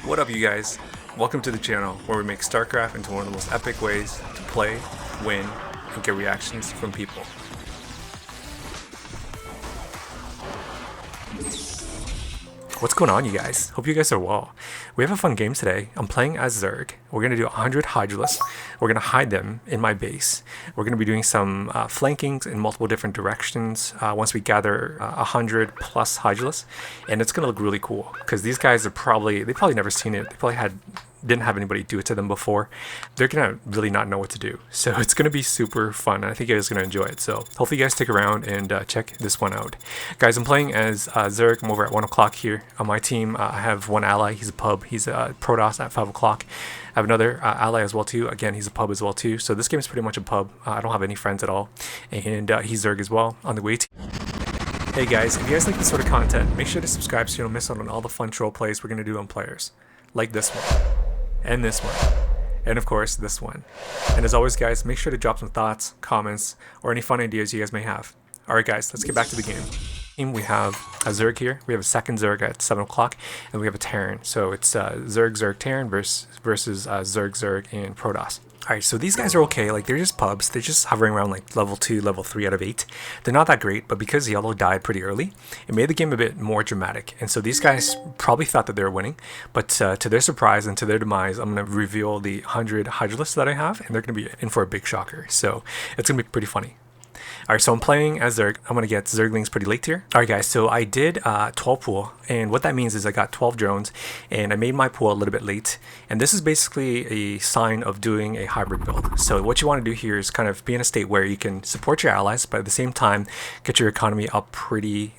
What up, you guys? Welcome to the channel where we make StarCraft into one of the most epic ways to play, win, and get reactions from people. What's going on, you guys? Hope you guys are well. We have a fun game today. I'm playing as Zerg. We're going to do 100 Hydralisks. We're going to hide them in my base. We're going to be doing some flankings in multiple different directions once we gather 100 plus Hydralisks. And it's going to look really cool because these guys are they probably never seen it. They probably didn't have anybody do it to them before. They're gonna really not know what to do. So it's gonna be super fun, and I think you guys are gonna enjoy it. So hopefully you guys stick around and check this one out. Guys, I'm playing as Zerg. I'm over at 1 o'clock here. On my team, I have one ally. He's a pub. He's a Protoss at 5 o'clock. I have another ally as well too. Again, he's a pub as well too. So this game is pretty much a pub. I don't have any friends at all. And he's Zerg as well on the way to. Hey guys, if you guys like this sort of content, make sure to subscribe so you don't miss out on all the fun troll plays we're gonna do on players. Like this one. And this one, and of course this one. And as always, guys, make sure to drop some thoughts, comments, or any fun ideas you guys may have. Alright guys, let's get back to the game. We have a Zerg here, we have a second Zerg at 7 o'clock, and we have a Terran. So it's Zerg Terran versus Zerg and Protoss. Alright, so these guys are okay. Like, they're just pubs. They're just hovering around like level 2, level 3 out of 8. They're not that great, but because Yellow died pretty early, it made the game a bit more dramatic. And so these guys probably thought that they were winning, but to their surprise and to their demise, I'm going to reveal the 100 Hydralisks that I have, and they're going to be in for a big shocker. So it's going to be pretty funny. Alright, so I'm playing as Zerg. I'm going to get Zerglings pretty late here. Alright guys, so I did 12 pool, and what that means is I got 12 drones, and I made my pool a little bit late. And this is basically a sign of doing a hybrid build. So what you want to do here is kind of be in a state where you can support your allies, but at the same time get your economy up pretty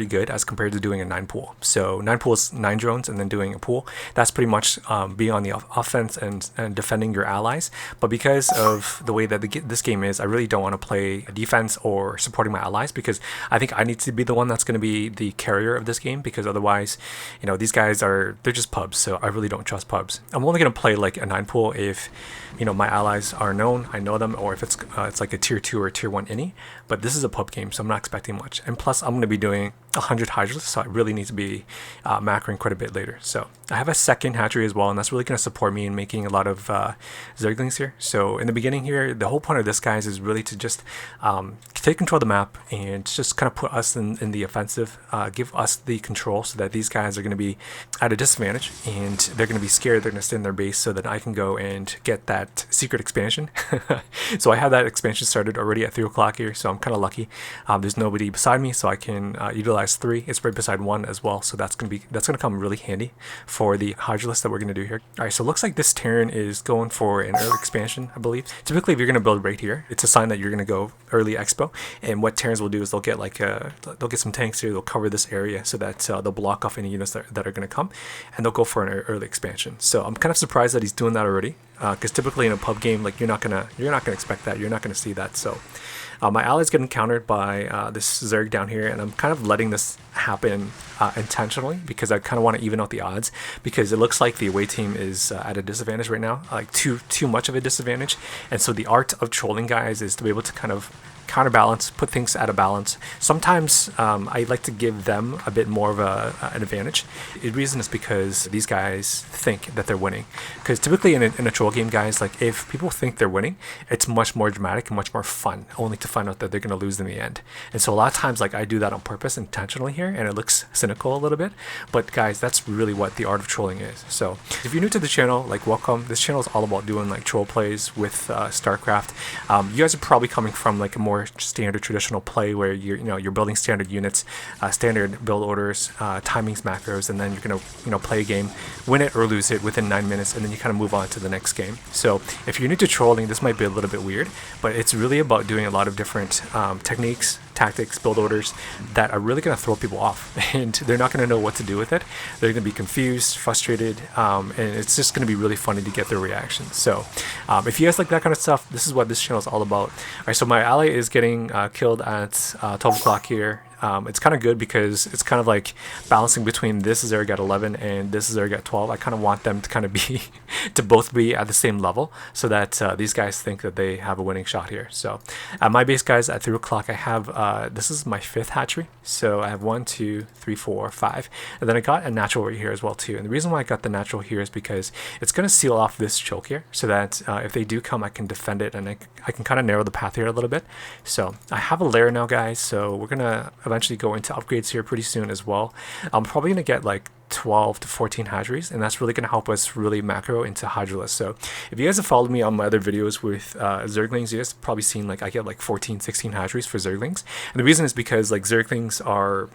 good as compared to doing a 9 pool. So 9 pool is 9 drones, and then doing a pool. That's pretty much being on the offense and defending your allies. But because of the way that this game is, I really don't want to play defense or supporting my allies, because I think I need to be the one that's going to be the carrier of this game, because otherwise, you know, these guys they're just pubs, so I really don't trust pubs. I'm only going to play like a 9 pool if, you know, my allies are known, I know them, or if it's like a tier 2 or tier 1 innie. But this is a pub game, so I'm not expecting much. And plus, I'm going to be doing 100 Hydralisks, so I really need to be macroing quite a bit later. So I have a second hatchery as well, and that's really going to support me in making a lot of Zerglings here. So in the beginning here, the whole point of this, guys, is really to just take control of the map and just kind of put us in the offensive, give us the control, so that these guys are going to be at a disadvantage, and they're going to be scared. They're going to stay in their base so that I can go and get that secret expansion. So I have that expansion started already at 3 o'clock here, so I'm kind of lucky. There's nobody beside me, so I can utilize 3. It's right beside 1 as well, so that's gonna come really handy for the Hydralisk that we're gonna do here. All right, so it looks like this Terran is going for an early expansion, I believe. Typically, if you're gonna build right here, it's a sign that you're gonna go early Expo. And what Terrans will do is they'll get some tanks here. They'll cover this area so that they'll block off any units that are gonna come, and they'll go for an early expansion. So I'm kind of surprised that he's doing that already, because typically in a pub game, like, you're not gonna expect that. You're not gonna see that. So my ally's getting countered by this Zerg down here, and I'm kind of letting this happen intentionally, because I kind of want to even out the odds, because it looks like the away team is at a disadvantage right now, like too much of a disadvantage. And so the art of trolling, guys, is to be able to kind of counterbalance, put things at a balance. Sometimes I like to give them a bit more of an advantage. The reason is because these guys think that they're winning. Because typically in a troll game, guys, like, if people think they're winning, it's much more dramatic and much more fun, only to find out that they're going to lose in the end. And so a lot of times, like, I do that on purpose, intentionally here, and it looks cynical a little bit. But guys, that's really what the art of trolling is. So if you're new to the channel, like, welcome. This channel is all about doing like troll plays with StarCraft. You guys are probably coming from like a more standard traditional play where you're building standard units, standard build orders, timings, macros, and then you're gonna play a game, win it or lose it within 9 minutes, and then you kind of move on to the next game. So if you're new to trolling, this might be a little bit weird, but it's really about doing a lot of different techniques, tactics, build orders that are really going to throw people off, and they're not going to know what to do with it. They're going to be confused, frustrated, and it's just going to be really funny to get their reactions. So if you guys like that kind of stuff, this is what this channel is all about. All right, so my ally is getting killed at 12 o'clock here. It's kind of good because it's kind of like balancing between this Zerg at 11 and this Zerg at 12. I kind of want them to kind of be to both be at the same level so that these guys think that they have a winning shot here. So at my base, guys, at 3 o'clock I have this is my 5th hatchery. So I have 1, 2, 3, 4, 5, and then I got a natural right here as well too. And the reason why I got the natural here is because it's going to seal off this choke here so that if they do come, I can defend it, and I can kind of narrow the path here a little bit. So I have a lair now, guys, so we're gonna eventually go into upgrades here pretty soon as well. I'm probably gonna get like 12 to 14 hatcheries, and that's really going to help us really macro into Hydralisks. So if you guys have followed me on my other videos with Zerglings, you guys have probably seen like I get like 14, 16 hatcheries for Zerglings, and the reason is because like Zerglings are,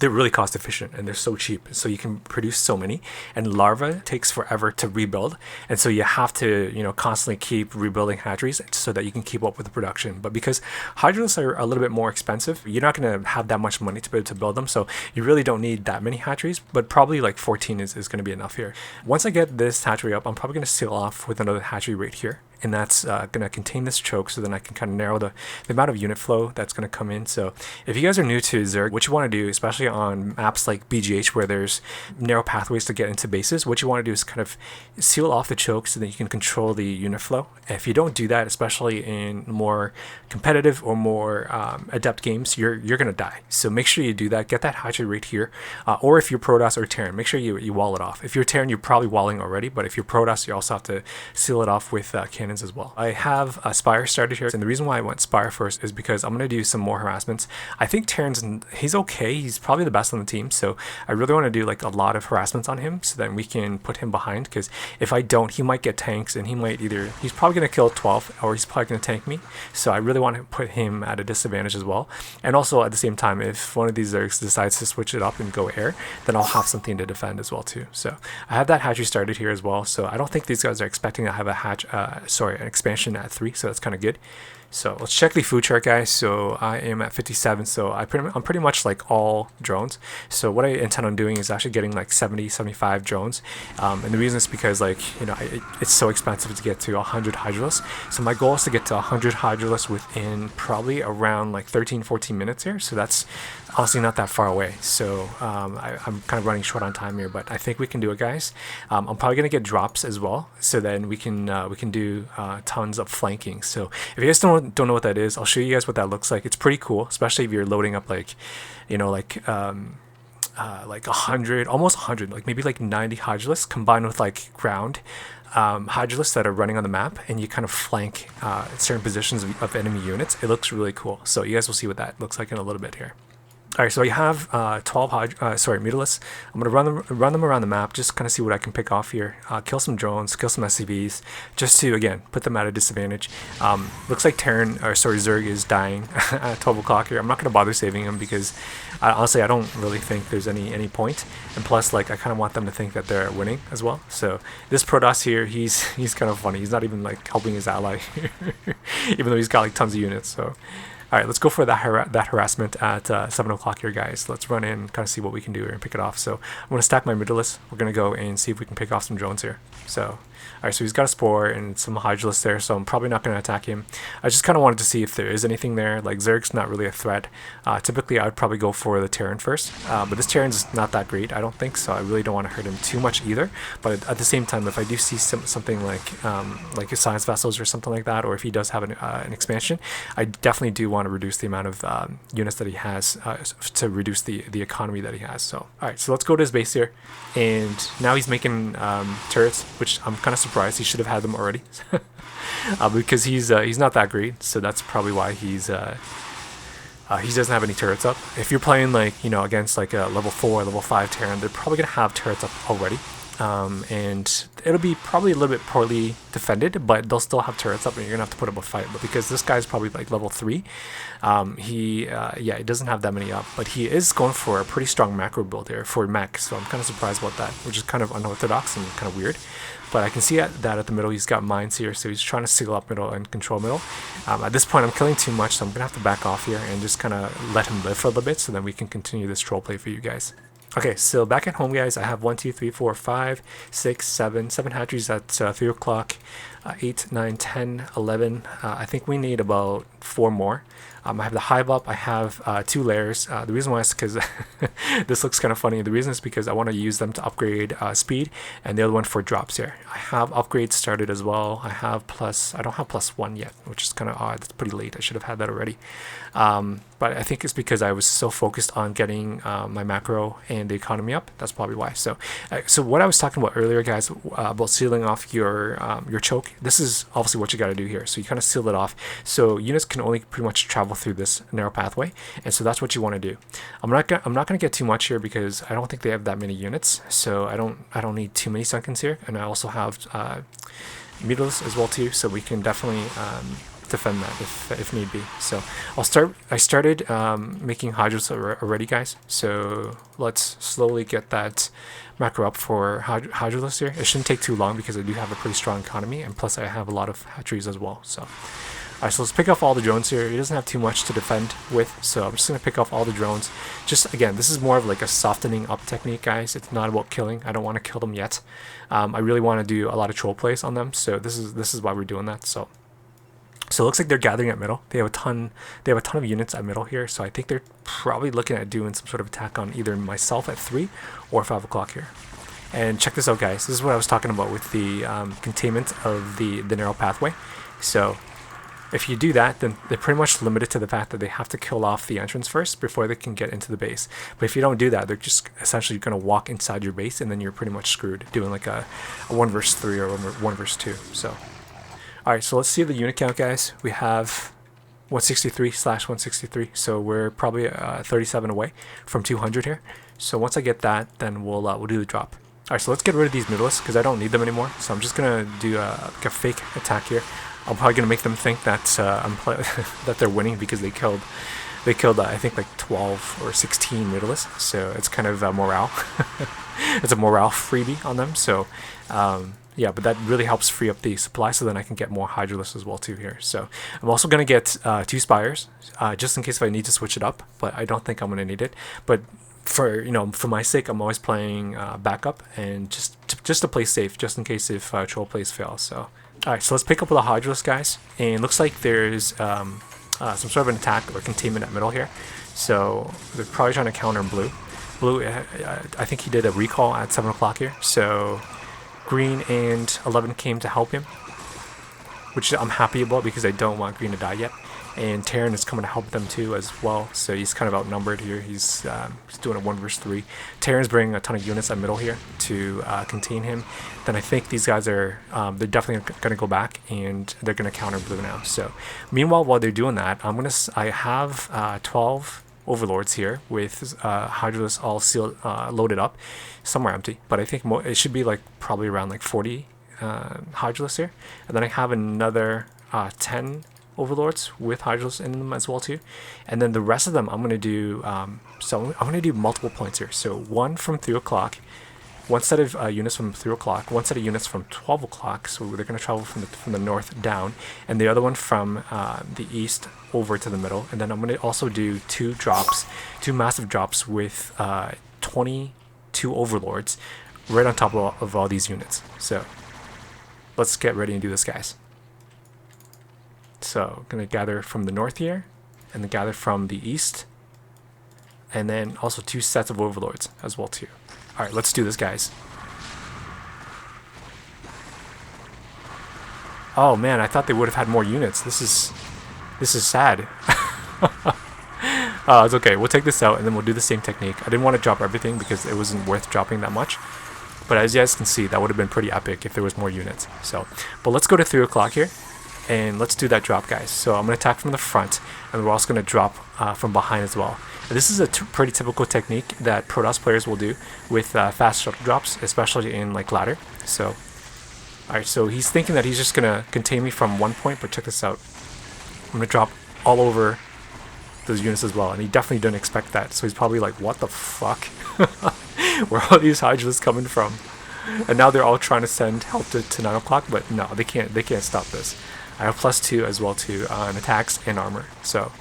they're really cost efficient and they're so cheap, so you can produce so many, and larva takes forever to rebuild, and so you have to, you know, constantly keep rebuilding hatcheries so that you can keep up with the production. But because Hydralisks are a little bit more expensive, you're not going to have that much money to be able to build them, so you really don't need that many hatcheries, but probably like 14 is going to be enough here. Once I get this hatchery up, I'm probably going to seal off with another hatchery right here, and that's going to contain this choke, so then I can kind of narrow the amount of unit flow that's going to come in. So if you guys are new to Zerg, what you want to do, especially on maps like BGH where there's narrow pathways to get into bases, what you want to do is kind of seal off the choke so that you can control the unit flow. And if you don't do that, especially in more competitive or more adept games, you're going to die. So make sure you do that. Get that hatchery right here, or if you're Protoss or Terran, make sure you wall it off. If you're Terran, you're probably walling already, but if you're Protoss, you also have to seal it off with cannons as well. I have a Spire started here, and the reason why I went Spire first is because I'm going to do some more harassments. I think Terran's, he's okay, he's probably the best on the team, so I really want to do like a lot of harassments on him so that we can put him behind, because if I don't, he might get tanks, and he might either, he's probably going to kill 12 or he's probably going to tank me, so I really want to put him at a disadvantage as well. And also at the same time, if one of these Zergs decides to switch it up and go air, then I'll have something to defend as well too. So I have that hatchery started here as well, so I don't think these guys are expecting to have a an expansion at 3, so that's kind of good. So let's check the food chart, guys. So I am at 57, so I'm pretty much like all drones. So what I intend on doing is actually getting like 70, 75 drones, and the reason is because, like, you know, it's so expensive to get to 100 Hydralisks. So my goal is to get to 100 Hydralisks within probably around like 13, 14 minutes here. So that's honestly not that far away. So I'm kind of running short on time here, but I think we can do it, guys. I'm probably gonna get drops as well, so then we can do tons of flanking. So if you guys don't know what that is, I'll show you guys what that looks like. It's pretty cool, especially if you're loading up like, you know, like 100, almost 100, like maybe like 90 Hydralisks combined with like ground Hydralisks that are running on the map, and you kind of flank certain positions of enemy units. It looks really cool. So you guys will see what that looks like in a little bit here. Alright, so I have 12 Mutalisks. I'm going to run them around the map, just kind of see what I can pick off here. Kill some drones, kill some SCVs, just to, again, put them at a disadvantage. Looks like Zerg is dying at 12 o'clock here. I'm not going to bother saving him because, honestly, I don't really think there's any point. And plus, like, I kind of want them to think that they're winning as well. So this Protoss here, he's kind of funny. He's not even, like, helping his ally, even though he's got, like, tons of units, so... Alright, let's go for that harassment at 7 o'clock here, guys. Let's run in, kind of see what we can do here and pick it off. So I'm going to stack my Hydralisks. We're going to go and see if we can pick off some drones here. So, alright, so he's got a Spore and some Hydralisks there, so I'm probably not going to attack him. I just kind of wanted to see if there is anything there. Like, Zerg's not really a threat. Typically, I would probably go for the Terran first, but this Terran's not that great, I don't think, so I really don't want to hurt him too much either. But at the same time, if I do see something like his science vessels or something like that, or if he does have an expansion, I definitely do want to reduce the amount of units that he has to reduce the economy that he has. So, alright, so let's go to his base here, and now he's making turrets, which I'm kind of surprised. He should have had them already because he's not that great, so that's probably why he doesn't have any turrets up. If you're playing, like, you know, against like a level 4, level 5 Terran, they're probably gonna have turrets up already. And it'll be probably a little bit poorly defended, but they'll still have turrets up, and you're gonna have to put up a fight. But because this guy's probably like level 3, he doesn't have that many up, but he is going for a pretty strong macro build here for mech, so I'm kind of surprised about that, which is kind of unorthodox and kind of weird. But I can see that at the middle he's got mines here, so he's trying to seal up middle and control middle. At this point I'm killing too much, so I'm gonna have to back off here and just kind of let him live for a little bit, so then we can continue this troll play for you guys. Okay, so back at home, guys, I have 1, 2, 3, 4, 5, 6, 7 hatcheries at 3 o'clock, 8, 9, 10, 11. I think we need about 4 more. I have the hive up. I have 2 layers. The reason why is because this looks kind of funny. The reason is because I want to use them to upgrade speed, and the other one for drops here. I have upgrades started as well. I don't have +1 yet, which is kind of odd. It's pretty late. I should have had that already. But I think it's because I was so focused on getting my macro and the economy up. That's probably why. So what I was talking about earlier, guys, about sealing off your choke. This is obviously what you got to do here. So you kind of seal it off. So units can only pretty much travel through this narrow pathway, and so that's what you want to do. I'm not going to get too much here because I don't think they have that many units. So I don't need too many Sunkens here, and I also have Mutas as well too. So we can definitely defend that if need be. So I started making Hydras already, guys. So let's slowly get that macro up for Hydralisks here. It shouldn't take too long because I do have a pretty strong economy, and plus I have a lot of hatcheries as well. So alright, so let's pick off all the drones here. He doesn't have too much to defend with, so I'm just going to pick off all the drones. Just, again, this is more of like a softening up technique, guys. It's not about killing. I don't want to kill them yet. I really want to do a lot of troll plays on them, so this is why we're doing that. So it looks like they're gathering at middle. They have a ton of units at middle here, so I think they're probably looking at doing some sort of attack on either myself at 3 or 5 o'clock here. And check this out, guys. This is what I was talking about with the containment of the narrow pathway. So if you do that, then they're pretty much limited to the fact that they have to kill off the entrance first before they can get into the base. But if you don't do that, they're just essentially going to walk inside your base, and then you're pretty much screwed doing like a 1 versus 3 or 1 versus 2. So alright, so let's see the unit count, guys. We have 163/163, so we're probably 37 away from 200 here. So once I get that, then we'll do the drop. Alright, so let's get rid of these Hydralisks because I don't need them anymore. So I'm just gonna do like a fake attack here. I'm probably gonna make them think that that they're winning because they killed I think like 12 or 16 Hydralisks. So it's kind of morale. It's a morale freebie on them. So yeah, but that really helps free up the supply, so then I can get more Hydralisks as well too here. So I'm also gonna get 2 Spires just in case if I need to switch it up, but I don't think I'm gonna need it. But for my sake, I'm always playing backup and just to play safe, just in case if troll plays fail. So alright, so let's pick up with the Hydralisk, guys, and it looks like there's some sort of an attack or containment at middle here. So they're probably trying to counter blue. I think he did a recall at 7 o'clock here. So green and 11 came to help him, which I'm happy about because I don't want green to die yet. And Terran is coming to help them too as well, so he's kind of outnumbered here. He's doing a 1 versus 3. Terran's bringing a ton of units at middle here to contain him. Then I think these guys are they're definitely going to go back and they're going to counter blue now. So meanwhile, while they're doing that, I have 12 Overlords here with Hydralisks all sealed, loaded up. Some are empty, but I think it should be like probably around like 40 Hydralisks here. And then I have another 10 Overlords with Hydralisks in them as well too. And then the rest of them I'm going to do, so I'm going to do multiple points here. So one from 3 o'clock, one set of units from 3 o'clock, one set of units from 12 o'clock, so they're going to travel from the north down, and the other one from the east over to the middle. And then I'm going to also do 2 massive drops with 22 Overlords right on top of all these units. So let's get ready and do this, guys. So I'm going to gather from the north here, and then gather from the east, and then also 2 sets of Overlords as well too. Alright, let's do this, guys. Oh man, I thought they would have had more units. This is sad. It's okay, we'll take this out and then we'll do the same technique. I didn't want to drop everything because it wasn't worth dropping that much. But as you guys can see, that would have been pretty epic if there was more units. So, but let's go to 3 o'clock here. And let's do that drop, guys. So I'm going to attack from the front, and we're also going to drop from behind as well. And this is a pretty typical technique that Protoss players will do with fast shuttle drops, especially in like ladder. So, alright, so he's thinking that he's just going to contain me from one point, but check this out. I'm going to drop all over those units as well, and he definitely didn't expect that. So he's probably like, what the fuck? Where are all these Hydralisks coming from? And now they're all trying to send help to 9 o'clock, but no, they can't stop this. I have +2 as well too on attacks and armor. So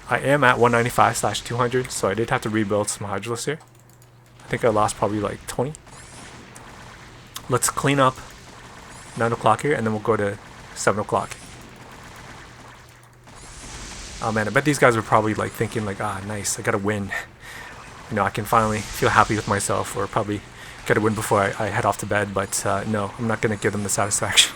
I am at 195/200, so I did have to rebuild some Hydralisks here. I think I lost probably like 20. Let's clean up 9 o'clock here, and then we'll go to 7 o'clock. Oh man, I bet these guys were probably like thinking like, ah, nice, I gotta win. You know, I can finally feel happy with myself, or probably gotta win before I head off to bed. But no, I'm not gonna give them the satisfaction.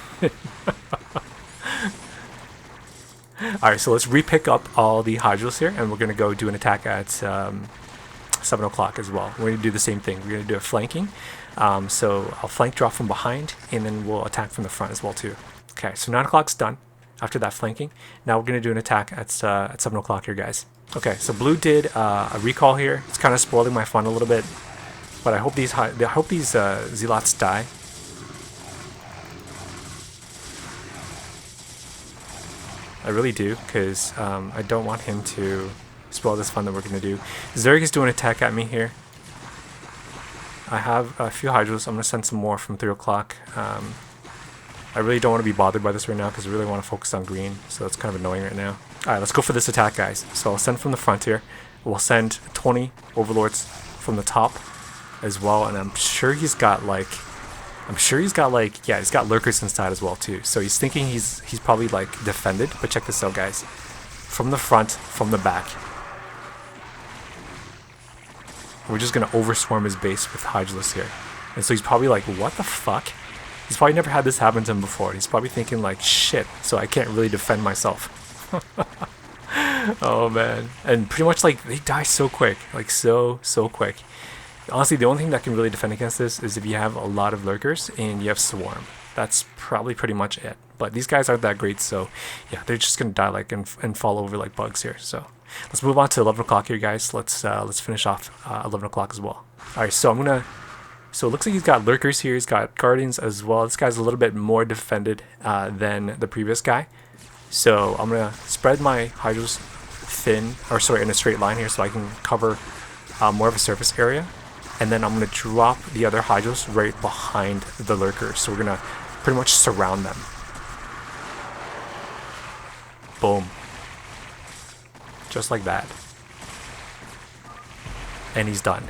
Alright, so let's re-pick up all the Hydralisks here, and we're gonna go do an attack at 7 o'clock as well. We're gonna do the same thing. We're gonna do a flanking. So I'll flank drop from behind, and then we'll attack from the front as well too. Okay, so 9 o'clock's done. After that flanking, now we're going to do an attack at 7 o'clock here, guys. Okay, so blue did a recall here. It's kind of spoiling my fun a little bit, but I hope these zealots die. I really do, because I don't want him to spoil this fun that we're going to do. Zerg is doing an attack at me here. I have a few Hydralisks. I'm going to send some more from 3 o'clock. I really don't want to be bothered by this right now because I really want to focus on green, so that's kind of annoying right now. Alright, let's go for this attack, guys. So I'll send from the front here. We'll send 20 Overlords from the top as well, and I'm sure he's got like, yeah, he's got lurkers inside as well too. So he's thinking he's probably like defended, but check this out, guys. From the front, from the back. We're just gonna overswarm his base with Hydralisks here. And so he's probably like, what the fuck? He's probably never had this happen to him before. He's probably thinking like, shit, so I can't really defend myself. Oh man. And pretty much like they die so quick, like so quick. Honestly, the only thing that can really defend against this is if you have a lot of lurkers and you have swarm. That's probably pretty much it. But these guys aren't that great, so yeah, they're just gonna die like and fall over like bugs here. So let's move on to 11 o'clock here, guys. Let's finish off 11 o'clock as well. Alright, so so it looks like he's got lurkers here, he's got guardians as well. This guy's a little bit more defended than the previous guy. So I'm going to spread my Hydralisks in a straight line here so I can cover more of a surface area. And then I'm going to drop the other Hydralisks right behind the lurkers. So we're going to pretty much surround them. Boom. Just like that. And he's done.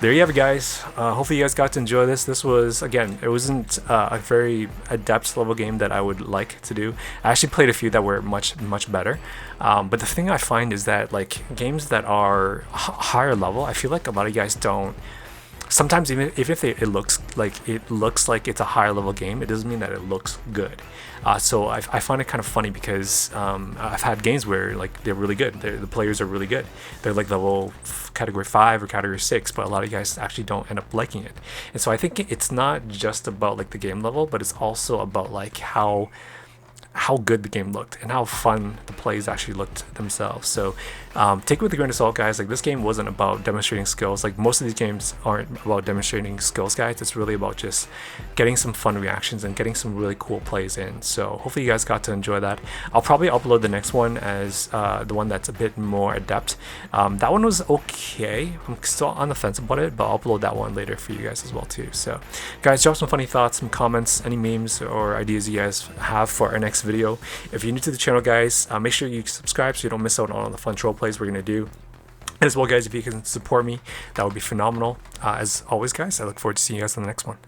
There you have it, guys. Hopefully you guys got to enjoy this. This was, again, it wasn't a very adept level game that I would like to do. I actually played a few that were much better. But the thing I find is that like games that are higher level, I feel like a lot of you guys don't. Sometimes even if it looks like it's a higher level game, it doesn't mean that it looks good. So I find it kind of funny because I've had games where like they're really good. The players are really good. They're like level category 5 or category 6, but a lot of you guys actually don't end up liking it. And so I think it's not just about like the game level, but it's also about like how good the game looked and how fun the plays actually looked themselves. So take it with a grain of salt, guys. Like this game wasn't about demonstrating skills. Like most of these games aren't about demonstrating skills, guys. It's really about just getting some fun reactions and getting some really cool plays in. So hopefully you guys got to enjoy that. I'll probably upload the next one as the one that's a bit more adept. That one was okay. I'm still on the fence about it, but I'll upload that one later for you guys as well too. So guys, drop some funny thoughts, some comments, any memes or ideas you guys have for our next video. If you're new to the channel, guys, make sure you subscribe so you don't miss out on all the fun troll plays we're going to do. And as well, guys, if you can support me, that would be phenomenal. As always, guys, I look forward to seeing you guys on the next one.